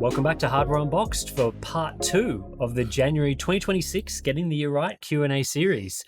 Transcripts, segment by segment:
Welcome back to Hardware Unboxed for part 2 of the January 2026 Getting the Year Right Q&A series.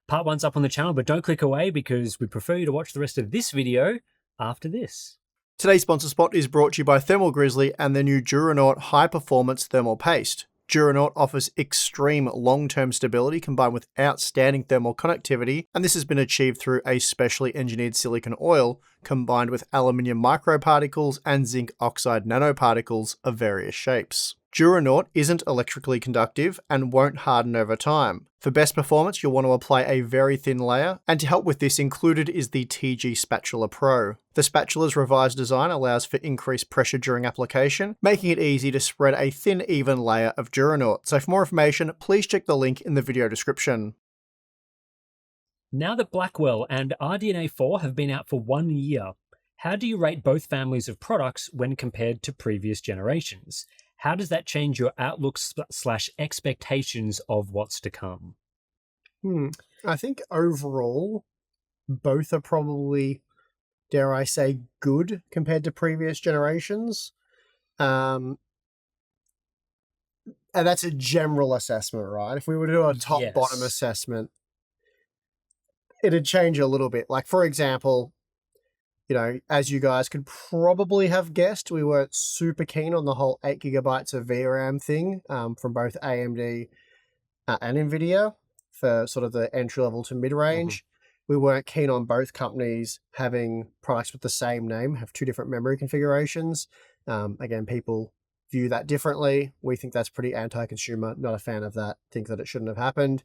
Part 1's up on the channel, but don't click away because we prefer you to watch the rest of this video after this. Today's sponsor spot is brought to you by Thermal Grizzly and their new Duranaut High Performance Thermal Paste. Duranaut offers extreme long-term stability combined with outstanding thermal conductivity, and this has been achieved through a specially engineered silicon oil combined with aluminium microparticles and zinc oxide nanoparticles of various shapes. Duranaut isn't electrically conductive and won't harden over time. For best performance, you'll want to apply a very thin layer, and to help with this, included is the TG Spatula Pro. The spatula's revised design allows for increased pressure during application, making it easy to spread a thin, even layer of Duranaut. So for more information, please check the link in the video description. Now that Blackwell and RDNA 4 have been out for 1 year, how do you rate both families of products when compared to previous generations? How does that change your outlook / expectations of what's to come? I think overall, both are probably, dare I say, good compared to previous generations. And that's a general assessment, right? If we were to do a top-bottom assessment, it'd change a little bit. Like, for example, you know, as you guys could probably have guessed, we weren't super keen on the whole 8GB of VRAM thing from both AMD and Nvidia for sort of the entry-level to mid-range. We weren't keen on both companies having products with the same name, have two different memory configurations. Again, people view that differently. We think that's pretty anti-consumer, not a fan of that, think that it shouldn't have happened.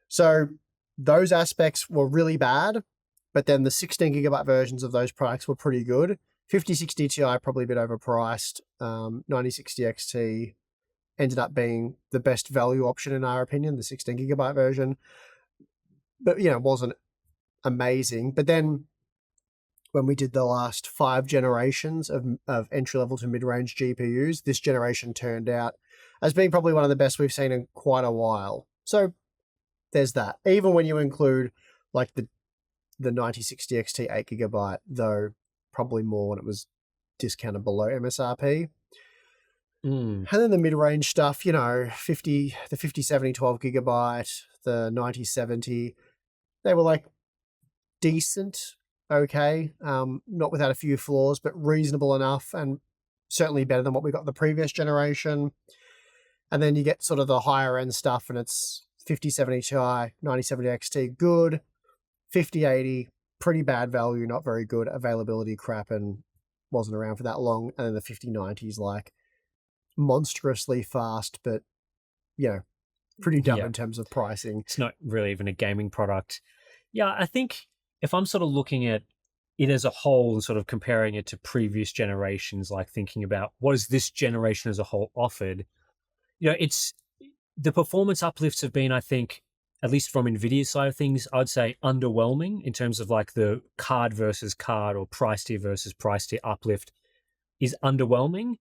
So those aspects were really bad. But then the 16GB versions of those products were pretty good. 5060 Ti probably a bit overpriced. 9060 XT ended up being the best value option in our opinion, the 16GB version. But, you know, it wasn't amazing. But then when we did the last 5 generations of entry-level to mid-range GPUs, this generation turned out as being probably one of the best we've seen in quite a while. So there's that. Even when you include like the 9060 XT 8GB, though probably more when it was discounted below MSRP. And then the mid-range stuff, you know, the 5070 12GB, the 9070, they were like decent, okay, not without a few flaws, but reasonable enough, and certainly better than what we got the previous generation. And then you get sort of the higher end stuff, and it's 5070 Ti, 9070 XT, good. 5080, pretty bad value, not very good. Availability crap and wasn't around for that long. And then the 5090s, like monstrously fast, but, you know, pretty dumb in terms of pricing. It's not really even a gaming product. Yeah, I think if I'm sort of looking at it as a whole and sort of comparing it to previous generations, like thinking about what has this generation as a whole offered, you know, it's the performance uplifts have been, I think, at least from Nvidia's side of things, I'd say underwhelming in terms of like the card versus card or price tier versus price tier uplift is underwhelming.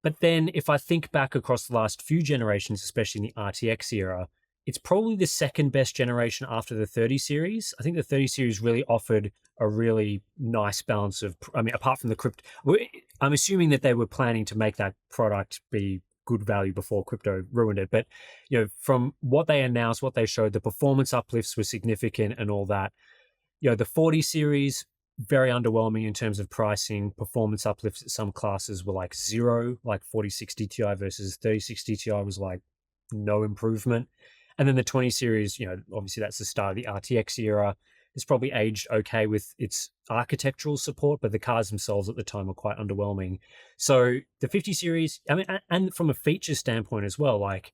But then if I think back across the last few generations, especially in the RTX era, it's probably the second best generation after the 30 series. I think the 30 series really offered a really nice balance of, I mean, apart from the crypto, I'm assuming that they were planning to make that product be good value before crypto ruined it. But, you know, from what they announced, what they showed, the performance uplifts were significant and all that. You know, the 40 series, very underwhelming in terms of pricing. Performance uplifts at some classes were like 0, like 4060 Ti versus 3060 Ti was like no improvement. And then the 20 series, you know, obviously that's the start of the RTX era. It's probably aged okay with its architectural support, but the cards themselves at the time were quite underwhelming. So the 50 series, I mean, and from a feature standpoint as well, like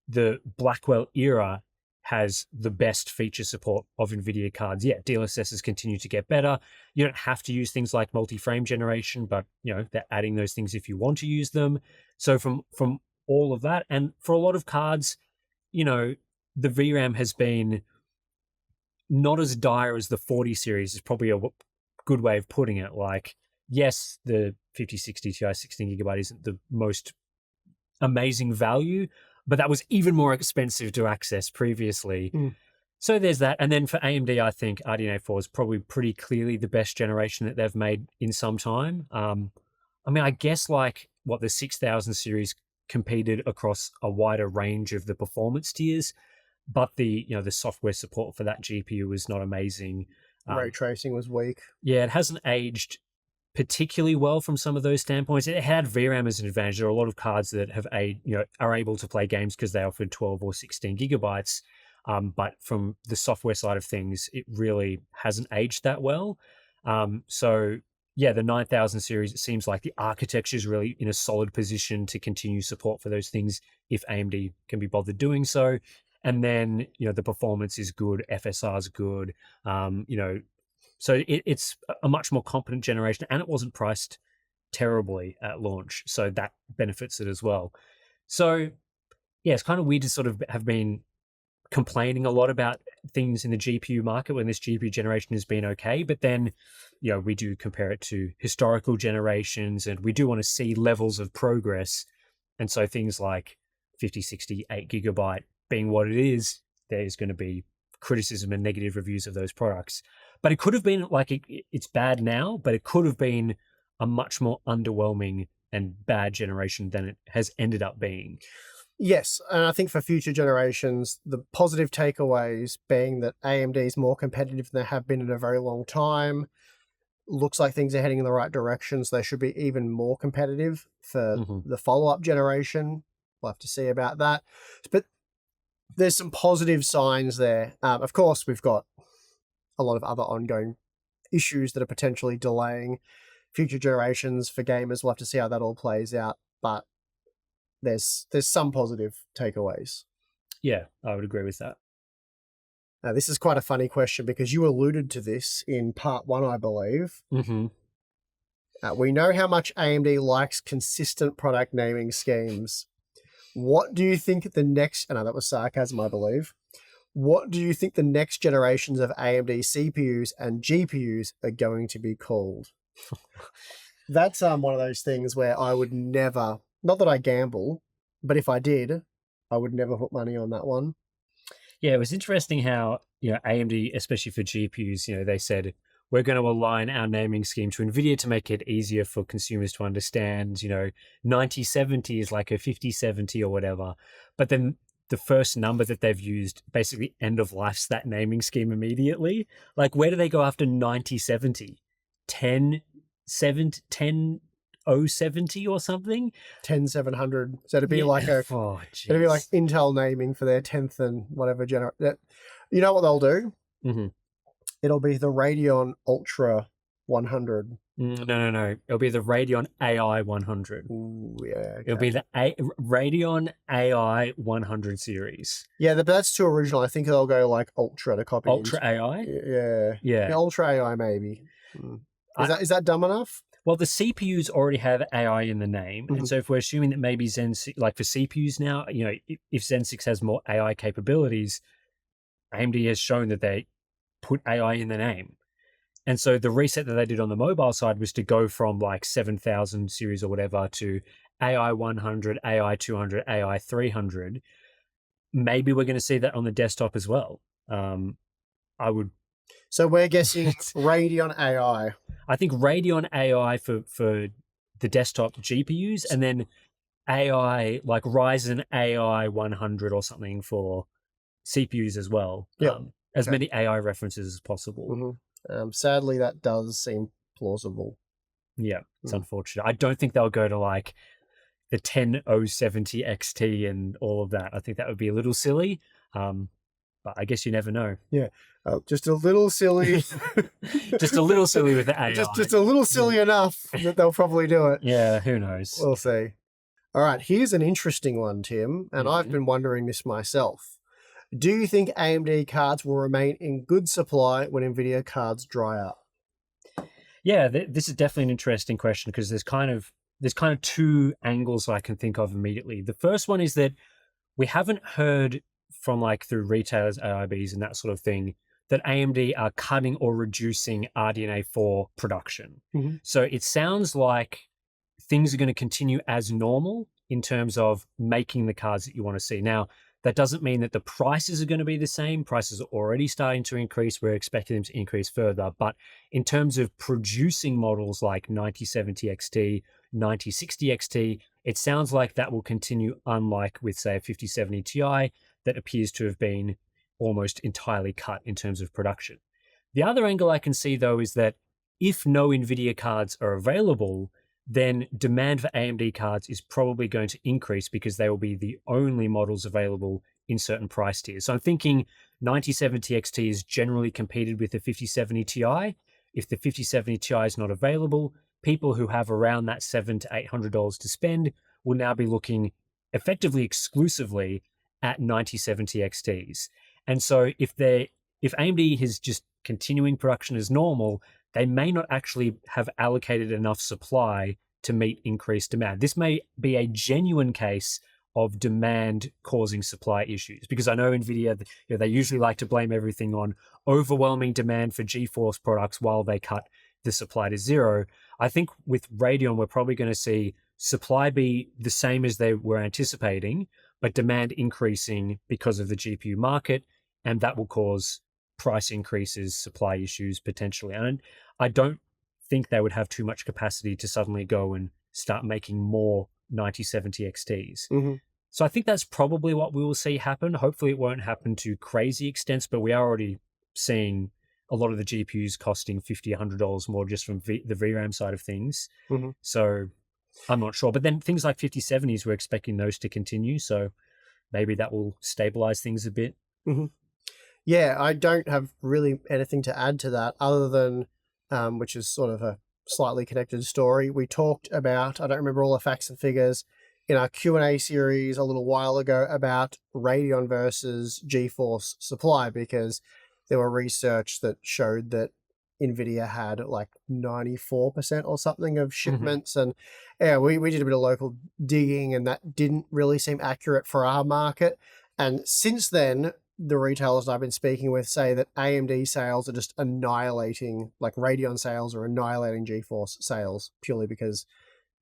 the Blackwell era has the best feature support of NVIDIA cards. Yeah, DLSSs continue to get better. You don't have to use things like multi-frame generation, but, you know, they're adding those things if you want to use them. So from all of that, and for a lot of cards, you know, the VRAM has been not as dire as the 40 series is probably a good way of putting it. Like, yes, the 5060 Ti 16GB isn't the most amazing value, but that was even more expensive to access previously. So there's that. And then for AMD, I think RDNA 4 is probably pretty clearly the best generation that they've made in some time. I mean, I guess like the 6000 series competed across a wider range of the performance tiers, but the software support for that GPU was not amazing. Ray tracing was weak. Yeah, it hasn't aged particularly well from some of those standpoints. It had VRAM as an advantage. There are a lot of cards that have are able to play games because they offered 12 or 16 gigabytes. But from the software side of things, it really hasn't aged that well. So yeah, the 9000 series, it seems like the architecture is really in a solid position to continue support for those things if AMD can be bothered doing so. And then, the performance is good, FSR is good, so it's a much more competent generation, and it wasn't priced terribly at launch. So that benefits it as well. So yeah, it's kind of weird to sort of have been complaining a lot about things in the GPU market when this GPU generation has been okay. But then, we do compare it to historical generations, and we do want to see levels of progress. And so things like 50, 60, 8 gigabyte being what it is, there's going to be criticism and negative reviews of those products. But it could have been it's bad now, but it could have been a much more underwhelming and bad generation than it has ended up being. Yes, and I think for future generations, the positive takeaways being that AMD is more competitive than they have been in a very long time. Looks like things are heading in the right direction, so they should be even more competitive for the follow-up generation. We'll have to see about that. But there's some positive signs there. Of course, we've got a lot of other ongoing issues that are potentially delaying future generations for gamers. We'll have to see how that all plays out. But there's some positive takeaways. Yeah, I would agree with that. Now, this is quite a funny question because you alluded to this in part 1, I believe. We know how much AMD likes consistent product naming schemes. What do you think the next... that was sarcasm, I believe. What do you think the next generations of AMD CPUs and GPUs are going to be called? That's one of those things where I would never... Not that I gamble, but if I did, I would never put money on that one. Yeah, it was interesting how, AMD, especially for GPUs, they said, we're going to align our naming scheme to Nvidia to make it easier for consumers to understand, 9070 is like a 5070 or whatever. But then the first number that they've used basically end of life's that naming scheme immediately. Like, where do they go after 9070? 10070 or something? 10700. So it'd be like it'd be like Intel naming for their 10th and whatever generation. You know what they'll do? It'll be the Radeon Ultra 100. No. It'll be the Radeon AI 100. Ooh, yeah. Okay. It'll be the Radeon AI 100 series. Yeah, but that's too original. I think they'll go like Ultra to copy. Ultra AI? Yeah. Ultra AI maybe. Is that dumb enough? Well, the CPUs already have AI in the name. And so if we're assuming that maybe Zen 6, like for CPUs now, if Zen 6 has more AI capabilities, AMD has shown that they put AI in the name. And so the reset that they did on the mobile side was to go from like 7000 series or whatever to AI 100, AI 200, AI 300. Maybe we're going to see that on the desktop as well. I would. So we're guessing Radeon AI. I think Radeon AI for the desktop GPUs, and then AI like Ryzen AI 100 or something for CPUs as well. Yeah. As many AI references as possible. Sadly, that does seem plausible. Yeah, it's unfortunate. I don't think they'll go to like the 10070 XT and all of that. I think that would be a little silly. But I guess you never know. Yeah, just a little silly. Just a little silly with the AI. Just a little silly enough that they'll probably do it. Yeah, who knows? We'll see. All right, here's an interesting one, Tim, and I've been wondering this myself. Do you think AMD cards will remain in good supply when Nvidia cards dry up? Yeah, this is definitely an interesting question because there's kind of two angles I can think of immediately. The first one is that we haven't heard from like through retailers, AIBs and that sort of thing, that AMD are cutting or reducing RDNA 4 production. So it sounds like things are going to continue as normal in terms of making the cards that you want to see. Now, that doesn't mean that the prices are going to be the same. Prices are already starting to increase. We're expecting them to increase further. But in terms of producing models like 9070 XT, 9060 XT. It sounds like that will continue, unlike with, say, a 5070 Ti that appears to have been almost entirely cut in terms of production. The other angle I can see, though, is that if no Nvidia cards are available, then demand for AMD cards is probably going to increase because they will be the only models available in certain price tiers. So I'm thinking 9070 XT is generally competed with the 5070 Ti. If the 5070 Ti is not available, people who have around that $700 to $800 to spend will now be looking effectively exclusively at 9070 XTs. And so if AMD is just continuing production as normal, they may not actually have allocated enough supply to meet increased demand. This may be a genuine case of demand causing supply issues, because I know Nvidia, they usually like to blame everything on overwhelming demand for GeForce products while they cut the supply to zero. I think with Radeon, we're probably going to see supply be the same as they were anticipating, but demand increasing because of the GPU market, and that will cause price increases, supply issues potentially. And I don't think they would have too much capacity to suddenly go and start making more 9070 XTs. Mm-hmm. So I think that's probably what we will see happen. Hopefully it won't happen to crazy extents, but we are already seeing a lot of the GPUs costing $50, $100 more just from the VRAM side of things. Mm-hmm. So I'm not sure. But then things like 5070s, we're expecting those to continue. So maybe that will stabilize things a bit. Mm-hmm. Yeah, I don't have really anything to add to that other than, which is sort of a slightly connected story. We talked about, I don't remember all the facts and figures, in our Q&A series a little while ago about Radeon versus GeForce supply, because there were research that showed that Nvidia had like 94% or something of shipments. Mm-hmm. And yeah, we did a bit of local digging, and that didn't really seem accurate for our market. And since then, the retailers I've been speaking with say that AMD sales are just annihilating, like Radeon sales are annihilating GeForce sales purely because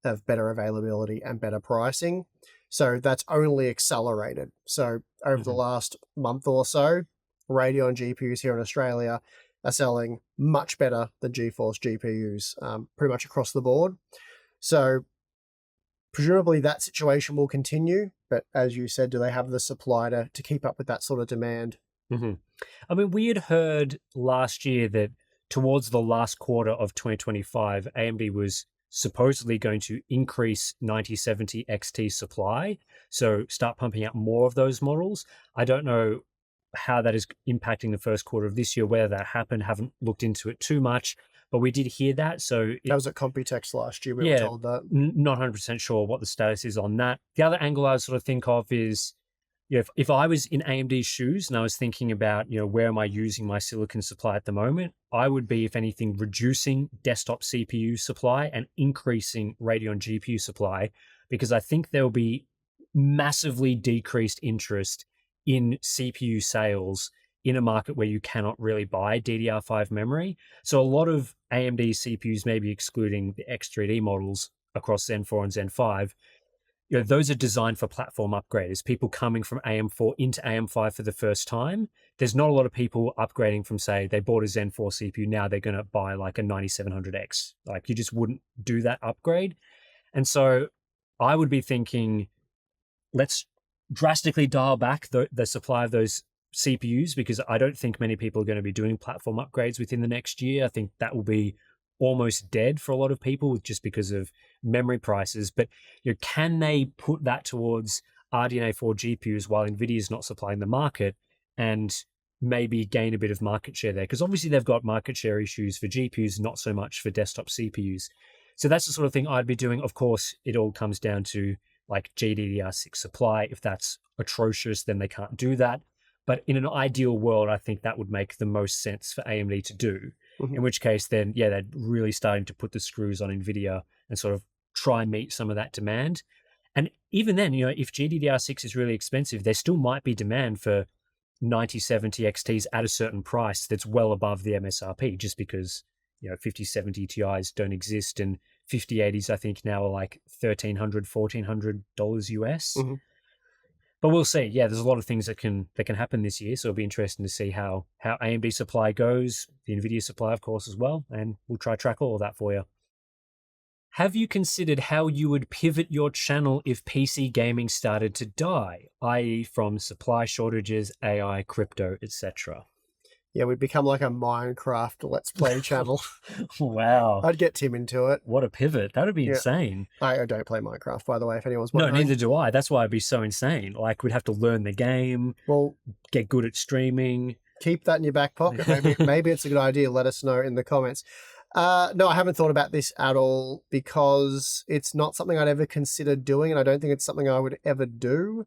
of better availability and better pricing. So that's only accelerated. So over the last month or so, Radeon GPUs here in Australia are selling much better than GeForce GPUs, pretty much across the board. So presumably that situation will continue, but as you said, do they have the supply to keep up with that sort of demand? Mm-hmm. I mean, we had heard last year that towards the last quarter of 2025, AMD was supposedly going to increase 9070 XT supply, so start pumping out more of those models. I don't know how that is impacting the first quarter of this year, whether that happened, haven't looked into it too much. But we did hear that. So that was at Computex last year. We were told that. Not 100% sure what the status is on that. The other angle I sort of think of is, if I was in AMD's shoes and I was thinking about, where am I using my silicon supply at the moment, I would be, if anything, reducing desktop CPU supply and increasing Radeon GPU supply, because I think there will be massively decreased interest in CPU sales in a market where you cannot really buy DDR5 memory. So a lot of AMD CPUs, maybe excluding the X3D models across Zen 4 and Zen 5, those are designed for platform upgraders, people coming from AM4 into AM5 for the first time. There's not a lot of people upgrading from, say, they bought a Zen 4 CPU, now they're going to buy like a 9700X. Like, you just wouldn't do that upgrade. And so I would be thinking, let's drastically dial back the supply of those CPUs, because I don't think many people are going to be doing platform upgrades within the next year. I think that will be almost dead for a lot of people just because of memory prices. But can they put that towards RDNA 4 GPUs while Nvidia is not supplying the market, and maybe gain a bit of market share there? Because obviously they've got market share issues for GPUs, not so much for desktop CPUs. So that's the sort of thing I'd be doing. Of course, it all comes down to like GDDR6 supply. If that's atrocious, then they can't do that. But in an ideal world, I think that would make the most sense for AMD to do. In which case, then, they're really starting to put the screws on Nvidia and sort of try and meet some of that demand. And even then, if GDDR6 is really expensive, there still might be demand for 9070 XTs at a certain price that's well above the MSRP, just because 5070 Ti's don't exist, and 5080s I think now are like $1,300, $1,400 US. But we'll see. There's a lot of things that can happen this year, so it'll be interesting to see how AMD supply goes, the Nvidia supply, of course, as well, and we'll try to track all of that for you. have you considered how you would pivot your channel if PC gaming started to die, i.e. from supply shortages, AI, crypto, etc.? Yeah, we'd become like a Minecraft Let's Play channel. Wow. I'd get Tim into it. What a pivot. That would be insane. I don't play Minecraft, by the way, if anyone's No, wondering. neither do I. That's why it'd be so insane. Like, we'd have to learn the game, Well, get good at streaming. keep that in your back pocket. Maybe it's a good idea. Let us know in the comments. No, I haven't thought about this at all because it's not something I'd ever consider doing, and I don't think it's something I would ever do.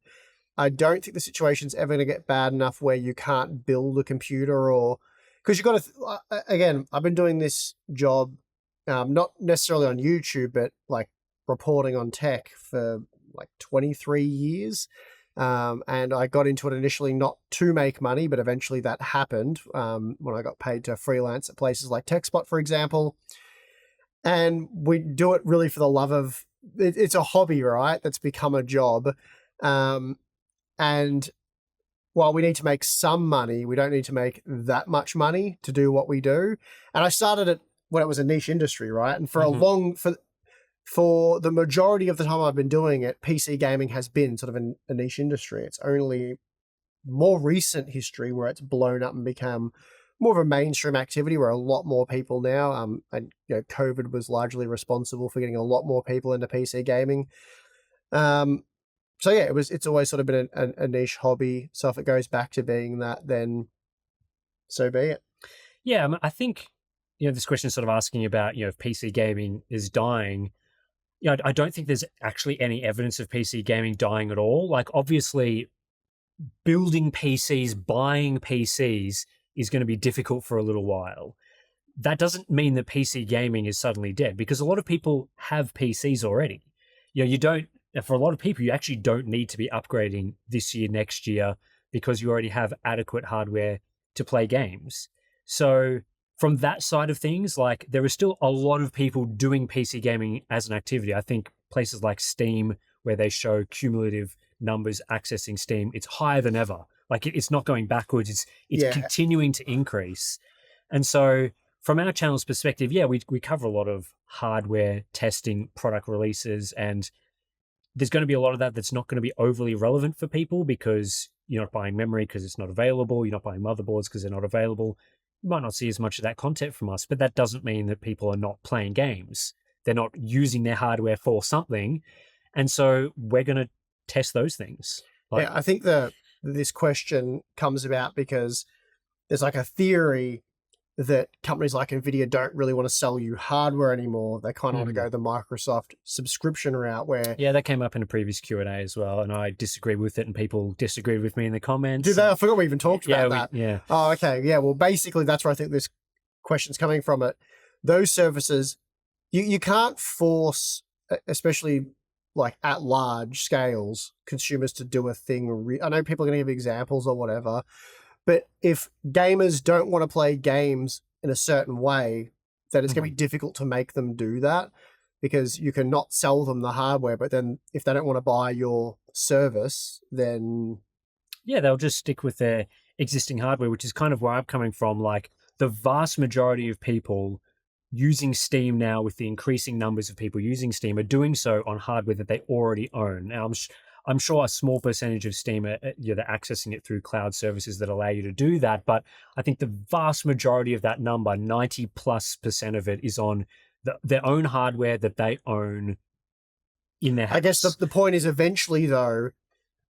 I don't think the situation's ever going to get bad enough where you can't build a computer, or because you've got to, again, I've been doing this job, not necessarily on YouTube, but like reporting on tech for like 23 years. And I got into it initially not to make money, but eventually that happened when I got paid to freelance at places like TechSpot, for example. And we do it really for the love of, it's a hobby, right? That's become a job. And while we need to make some money, we don't need to make that much money to do what we do. And I started it when it was a niche industry, right? And for for the majority of the time I've been doing it, PC gaming has been sort of a niche industry. It's only more recent history where it's blown up and become more of a mainstream activity where a lot more people now, and COVID was largely responsible for getting a lot more people into PC gaming. So yeah, it's always sort of been a niche hobby. So if it goes back to being that, then so be it. Yeah, I think, this question is sort of asking about, if PC gaming is dying. I don't think there's actually any evidence of PC gaming dying at all. Like, obviously, building PCs, buying PCs is going to be difficult for a little while. That doesn't mean that PC gaming is suddenly dead, because a lot of people have PCs already. For a lot of people, you actually don't need to be upgrading this year, next year, because you already have adequate hardware to play games. So from that side of things, like, there are still a lot of people doing PC gaming as an activity. I think places like Steam, where they show cumulative numbers accessing Steam, it's higher than ever. Like, it's not going backwards. It's continuing to increase. And so from our channel's perspective, we cover a lot of hardware testing, product releases, and there's going to be a lot of that's not going to be overly relevant for people because you're not buying memory because it's not available. You're not buying motherboards because they're not available. You might not see as much of that content from us, but that doesn't mean that people are not playing games. They're not using their hardware for something. And so we're going to test those things. I think this question comes about because there's like a theory that companies like Nvidia don't really want to sell you hardware anymore. They kind of want to go the Microsoft subscription route where... Yeah, that came up in a previous Q&A as well, and I disagreed with it, and people disagreed with me in the comments. Did they? I forgot we even talked about that. Yeah. Oh, okay. Yeah, well, basically, that's where I think this question's coming from. Those services, you can't force, especially like at large scales, consumers to do a thing. I know people are going to give examples or whatever, but if gamers don't want to play games in a certain way, then it's going to be difficult to make them do that because you can not sell them the hardware, but then if they don't want to buy your service, then... Yeah, they'll just stick with their existing hardware, which is kind of where I'm coming from. Like, the vast majority of people using Steam now, with the increasing numbers of people using Steam, are doing so on hardware that they already own. Now, I'm sure a small percentage of Steam they're accessing it through cloud services that allow you to do that. But I think the vast majority of that number, 90+% of it, is on their own hardware that they own in their house. I guess the point is eventually, though,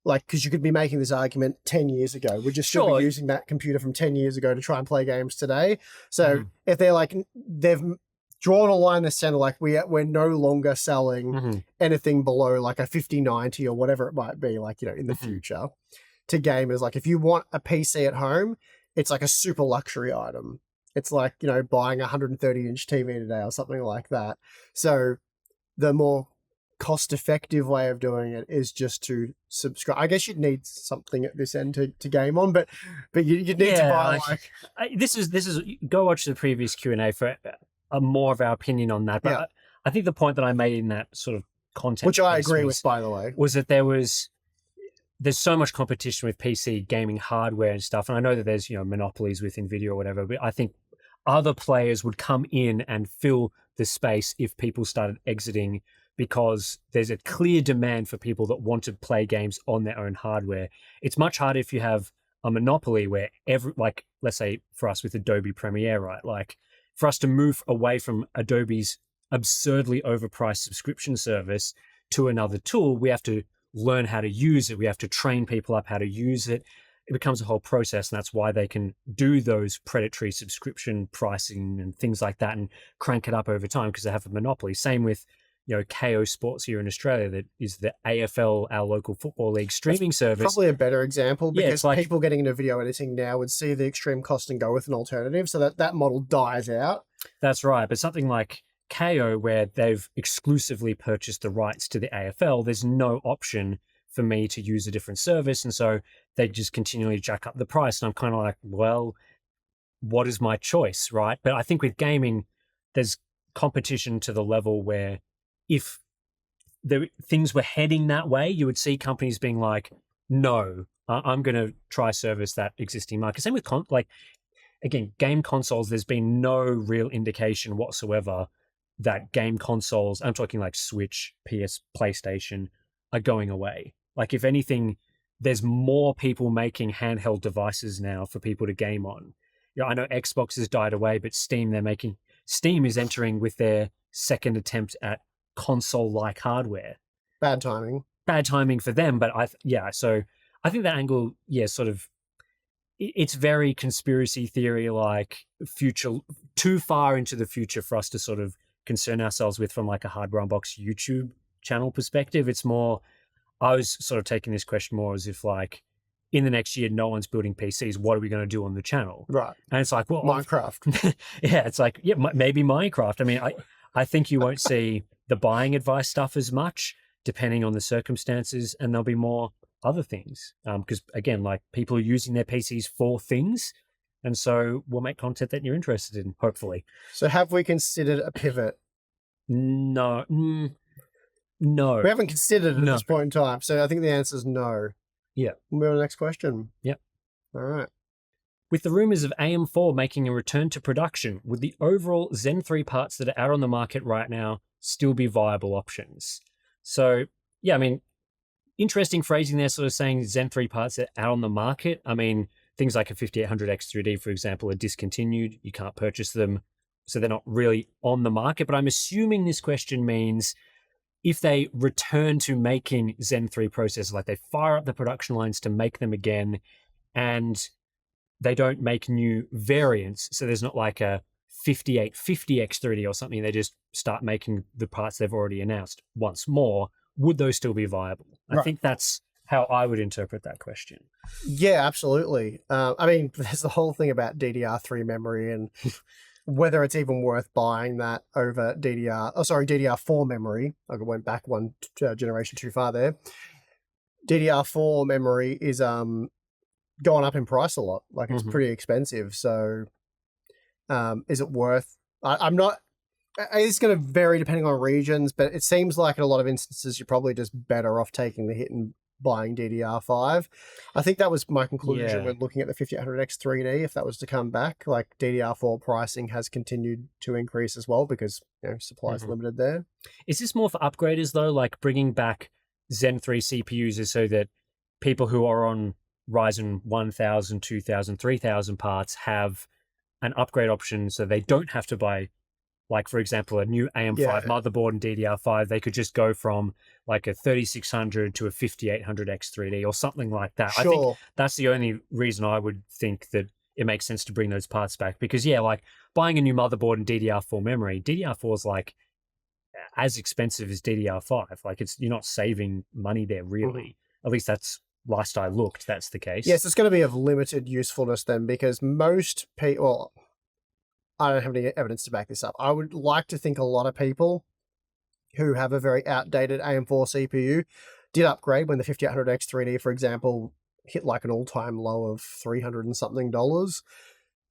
like, because you could be making this argument 10 years ago. We're just still using that computer from 10 years ago to try and play games today. So if they're like, they've drawn a line in the center, like we're no longer selling anything below like a 5090 or whatever it might be, like, in the future to gamers. Like, if you want a PC at home, it's like a super luxury item. It's like, buying a 130-inch TV today or something like that. So the more cost-effective way of doing it is just to subscribe. I guess you'd need something at this end to game on, but you'd need to buy this is go watch the previous Q&A for more of our opinion on that. But I think the point that I made in that sort of content, which I agree with, by the way, was that there's so much competition with PC gaming hardware and stuff, and I know that there's monopolies with Nvidia or whatever, but I think other players would come in and fill the space if people started exiting, because there's a clear demand for people that want to play games on their own hardware. It's much harder if you have a monopoly where like, let's say for us with Adobe Premiere, right? Like, for us to move away from Adobe's absurdly overpriced subscription service to another tool, we have to learn how to use it. We have to train people up how to use it. It becomes a whole process, and that's why they can do those predatory subscription pricing and things like that and crank it up over time, because they have a monopoly. Same with, KO Sports here in Australia, that is the AFL, our local football league streaming service. Probably a better example, Yeah, because it's like, people getting into video editing now would see the extreme cost and go with an alternative, so that model dies out. That's right. But something like KO, where they've exclusively purchased the rights to the AFL, there's no option for me to use a different service. And so they just continually jack up the price. And I'm kind of like, well, what is my choice, right? But I think with gaming, there's competition to the level where if things were heading that way, you would see companies being like, no, I'm going to try service that existing market. Same with again, game consoles, there's been no real indication whatsoever that game consoles, I'm talking like Switch, PS, PlayStation, are going away. Like, if anything, there's more people making handheld devices now for people to game on. I know Xbox has died away, but Steam is entering with their second attempt at console-like hardware. Bad timing. Bad timing for them, but so I think that angle, sort of, it's very conspiracy theory, like future, too far into the future for us to sort of concern ourselves with from like a Hardware Unboxed YouTube channel perspective. It's more, I was sort of taking this question more as if, like, in the next year, no one's building PCs. What are we going to do on the channel? Right. And it's like, well, Minecraft. it's like, maybe Minecraft. I mean, I think you won't see the buying advice stuff as much, depending on the circumstances, and there'll be more other things. Because again, like, people are using their PCs for things, and so we'll make content that you're interested in, hopefully. So have we considered a pivot? No. No. We haven't considered it at this point in time, so I think the answer is no. Yeah. We'll move on to the next question. Yep. All right. With the rumors of AM4 making a return to production, would the overall Zen 3 parts that are out on the market right now still be viable options? So, yeah, I mean, interesting phrasing there, sort of saying Zen 3 parts that are out on the market. I mean, things like a 5800X3D, for example, are discontinued. You can't purchase them, so they're not really on the market. But I'm assuming this question means if they return to making Zen 3 processors, like they fire up the production lines to make them again, and they don't make new variants, so there's not like a 5850X3D or something, they just start making the parts they've already announced once more, would those still be viable? Right. I think that's how I would interpret that question. Yeah, absolutely. I mean, there's the whole thing about DDR3 memory and whether it's even worth buying that over DDR4 memory. I went back one generation too far there. DDR4 memory is gone up in price a lot. Like, it's pretty expensive. So is it worth... I'm not... It's going to vary depending on regions, but it seems like in a lot of instances, you're probably just better off taking the hit and buying DDR5. I think that was my conclusion when looking at the 5800X3D. If that was to come back, like, DDR4 pricing has continued to increase as well because, supply is limited there. Is this more for upgraders though? Like, bringing back Zen 3 CPUs is so that people who are on Ryzen 1000, 2000, 3000 parts have an upgrade option, so they don't have to buy, like, for example, a new AM5 motherboard and DDR5. They could just go from like a 3600 to a 5800X3D or something like that. Sure. I think that's the only reason I would think that it makes sense to bring those parts back, because like, buying a new motherboard and DDR4 memory, DDR4 is like as expensive as DDR5. Like, you're not saving money there really. At least that's last I looked, that's the case. Yes, it's going to be of limited usefulness then, because most people... I don't have any evidence to back this up. I would like to think a lot of people who have a very outdated AM4 CPU did upgrade when the 5800X3D, for example, hit like an all-time low of $300 and something.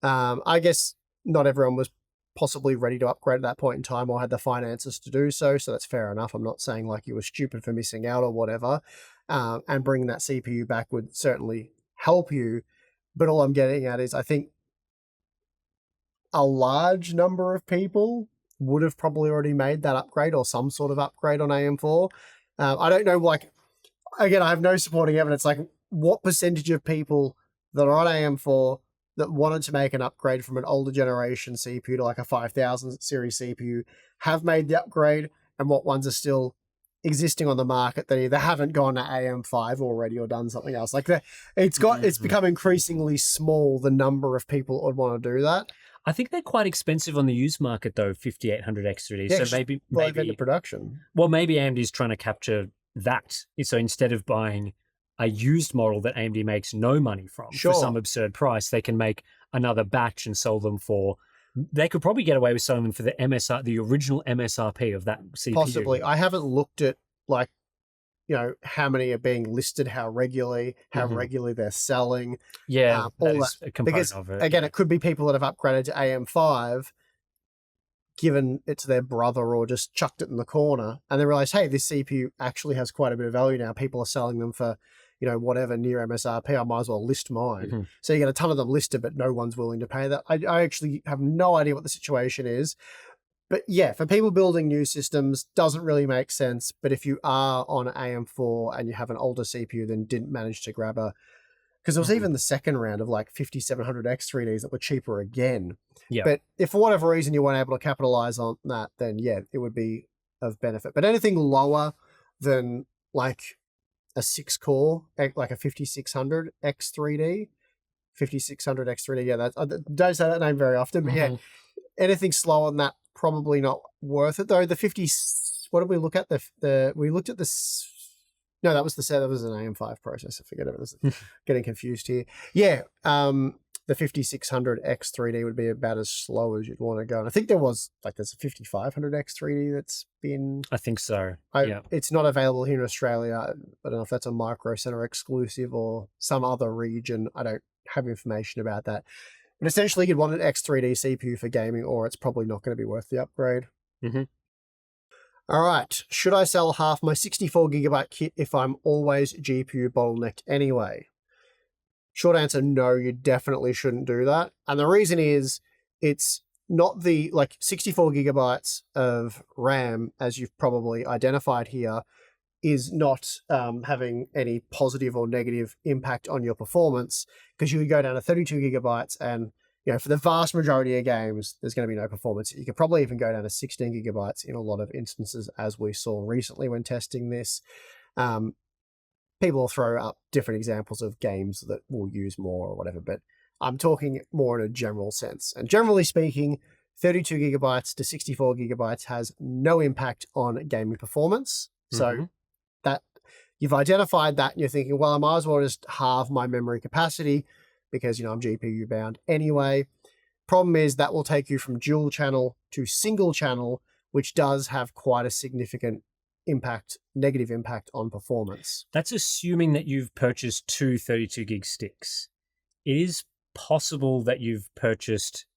I guess not everyone was possibly ready to upgrade at that point in time or had the finances to do so, so that's fair enough. I'm not saying like you were stupid for missing out or whatever, and bringing that CPU back would certainly help you. But all I'm getting at is I think a large number of people would have probably already made that upgrade or some sort of upgrade on AM4. I don't know, like, again, I have no supporting evidence. Like, what percentage of people that are on AM4 that wanted to make an upgrade from an older generation CPU to like a 5000 series CPU have made the upgrade, and what ones are still existing on the market that either haven't gone to AM5 already or done something else? Like, it's become increasingly small, the number of people that would want to do that. I think they're quite expensive on the used market though, 5800 X3D. Yeah, so maybe into production. Well, maybe AMD's trying to capture that. So instead of buying a used model that AMD makes no money from for some absurd price, they can make another batch and sell them for. They could probably get away with selling them for the MSR, the original MSRP of that CPU. Possibly. I haven't looked at, like, you know, how many are being listed, how regularly they're selling. Yeah, all that. A component because, of it. Again, it could be people that have upgraded to AM5, given it to their brother or just chucked it in the corner, and they realize, hey, this CPU actually has quite a bit of value now. People are selling them for, you know, whatever near MSRP. I might as well list mine. So you get a ton of them listed, but no one's willing to pay that. I actually have no idea what the situation is. But yeah, for people building new systems, doesn't really make sense. But if you are on AM4 and you have an older CPU, then didn't manage to grab a... Because there was even the second round of like 5700 X3Ds that were cheaper again. Yeah. But if for whatever reason you weren't able to capitalize on that, then yeah, it would be of benefit. But anything lower than like a 6-core, like a 5600 X3D, 5600 X3D, yeah, I don't say that name very often, but yeah, anything slower than that, probably not worth it though. The 50, what did we look at? We looked at this. No, that was an AM5 processor. Forget it. Getting confused here. Yeah, the 5600 X3D would be about as slow as you'd want to go. And I think there's a 5500 X3D that's been... I think so. It's not available here in Australia. I don't know if that's a Micro Center exclusive or some other region. I don't have information about that. But essentially, you'd want an X3D CPU for gaming, or it's probably not going to be worth the upgrade. All right. Should I sell half my 64GB kit if I'm always GPU bottlenecked anyway? Short answer, no, you definitely shouldn't do that. And the reason is, it's not the, 64GB of RAM, as you've probably identified here, is not having any positive or negative impact on your performance, because you would go down to 32GB and, you know, for the vast majority of games, there's going to be no performance. You could probably even go down to 16GB in a lot of instances, as we saw recently when testing this. People will throw up different examples of games that will use more or whatever, but I'm talking more in a general sense. And generally speaking, 32GB to 64GB has no impact on gaming performance. So that you've identified that and you're thinking, well, I might as well just halve my memory capacity because, you know, I'm GPU bound anyway. Problem is that will take you from dual channel to single channel, which does have quite a significant negative impact on performance. That's assuming that you've purchased two 32GB sticks. It is possible that you've purchased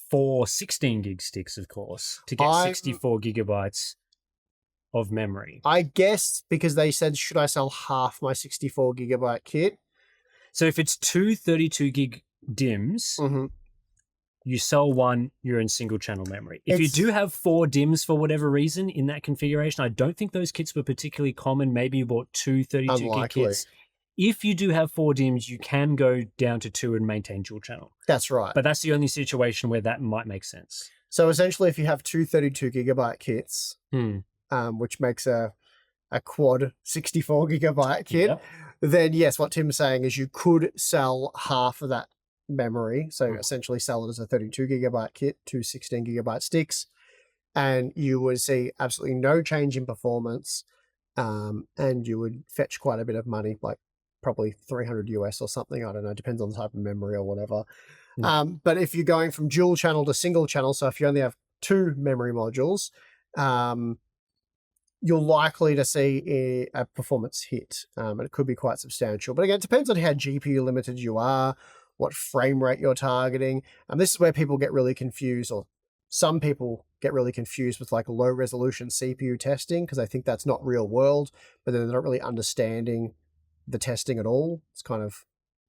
4 16GB sticks, of course, to get 64GB of memory. I guess because they said, should I sell half my 64GB kit? So if it's two 32GB DIMMs, you sell one, you're in single channel memory. If you do have 4 DIMMs for whatever reason in that configuration, I don't think those kits were particularly common. Maybe you bought two 32GB kits. If you do have 4 DIMMs, you can go down to 2 and maintain dual channel. That's right. But that's the only situation where that might make sense. So essentially, if you have two 32GB kits, which makes a quad 64GB kit, then yes, what Tim's saying is you could sell half of that memory. So essentially sell it as a 32GB kit, two 16GB sticks, and you would see absolutely no change in performance, and you would fetch quite a bit of money, like probably 300 US or something. I don't know, depends on the type of memory or whatever. But if you're going from dual channel to single channel, so if you only have 2 memory modules, you're likely to see a performance hit, and it could be quite substantial. But again, it depends on how GPU limited you are, what frame rate you're targeting. And this is where people get really confused, or some people get really confused with like low resolution CPU testing, because they think that's not real world, but then they're not really understanding the testing at all. It's kind of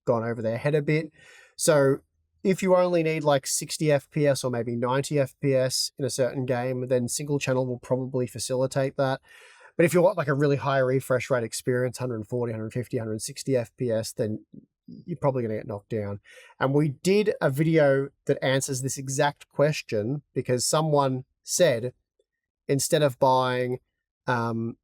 gone over their head a bit. So if you only need like 60 FPS or maybe 90 FPS in a certain game, then single channel will probably facilitate that. But if you want like a really high refresh rate experience, 140, 150, 160 FPS, then you're probably going to get knocked down. And we did a video that answers this exact question because someone said, instead of buying 2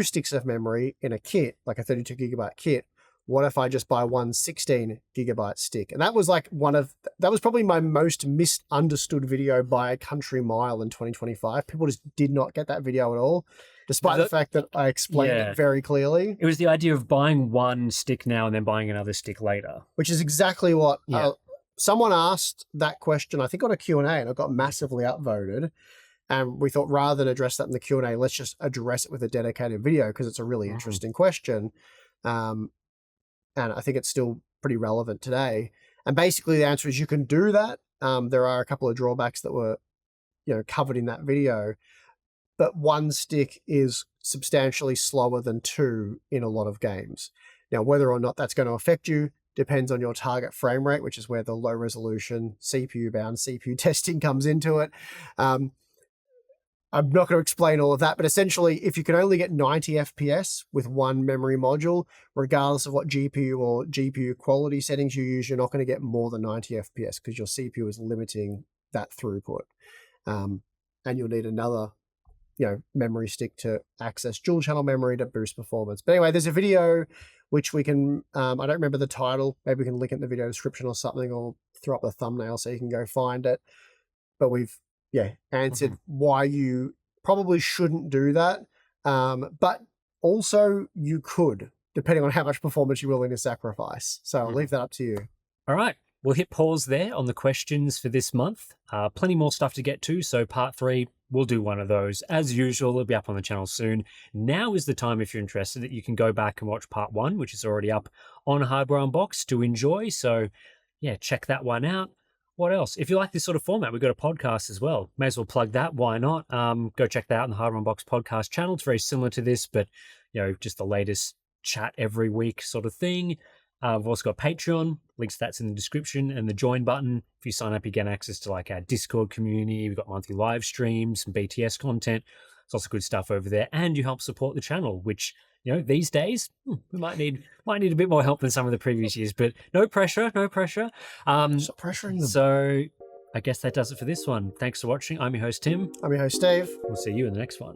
sticks of memory in a kit, like a 32 gigabyte kit, what if I just buy one 16 gigabyte stick? And that was like that was probably my most misunderstood video by a country mile in 2025. People just did not get that video at all, despite the fact that I explained it very clearly. It was the idea of buying one stick now and then buying another stick later. Which is exactly what someone asked that question, I think on a Q&A, and it got massively upvoted. And we thought rather than address that in the Q&A, let's just address it with a dedicated video because it's a really interesting question. And I think it's still pretty relevant today. And basically the answer is you can do that. There are a couple of drawbacks that were, covered in that video, but one stick is substantially slower than 2 in a lot of games. Now, whether or not that's going to affect you depends on your target frame rate, which is where the low resolution CPU bound CPU testing comes into it. I'm not going to explain all of that, but essentially, if you can only get 90 FPS with one memory module, regardless of what GPU or GPU quality settings you use, you're not going to get more than 90 FPS because your CPU is limiting that throughput. And you'll need another, memory stick to access dual channel memory to boost performance. But anyway, there's a video which we can, I don't remember the title, maybe we can link it in the video description or something, or throw up the thumbnail so you can go find it. But we've answered why you probably shouldn't do that. But also you could, depending on how much performance you're willing to sacrifice. So I'll leave that up to you. All right. We'll hit pause there on the questions for this month. Plenty more stuff to get to. So part 3, we'll do one of those. As usual, it'll be up on the channel soon. Now is the time, if you're interested, that you can go back and watch part 1, which is already up on Hardware Unboxed to enjoy. So check that one out. What else? If you like this sort of format, we've got a podcast as well. May as well plug that. Why not? Go check that out on the Hardware Unboxed podcast channel. It's very similar to this, but just the latest chat every week sort of thing. We've also got Patreon. Links to that's in the description, and the join button. If you sign up, you get access to like our Discord community. We've got monthly live streams, some BTS content. There's lots of good stuff over there, and you help support the channel, which these days we might need a bit more help than some of the previous years, but no pressure. Stop pressuring them. So I guess that does it for this one. Thanks for watching. I'm your host Tim. I'm your host Dave. We'll see you in the next one.